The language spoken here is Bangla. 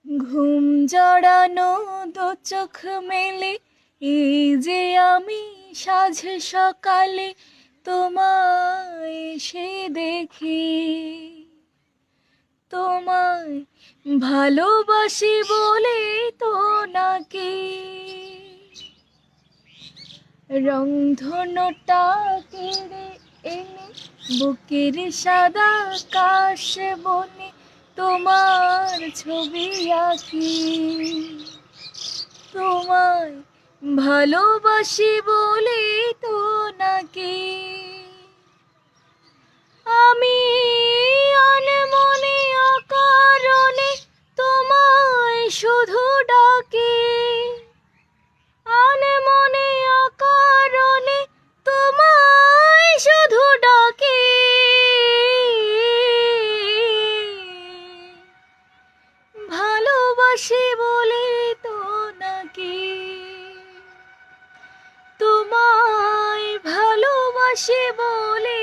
ঘুম জড়ানো দু চোখ মেলে এই যে আমি সাঁঝ সকালে তোমায় সে দেখি, তোমায় ভালোবাসি বলে তো নাকি রংধনুটা কেড়ে এনে বুকের সাদা কাশ বনে তোমার ছবি আঁকি, তোমায় ভালোবাসি বলে তো নাকি আমি আনমনে অকারণে তোমায় শুধু ডাকি, আনমনে অকারণে তোমায় শুধু ডাকি, ভালোবাসি বলে তো নাকি, তোমায় ভালোবাসি বলে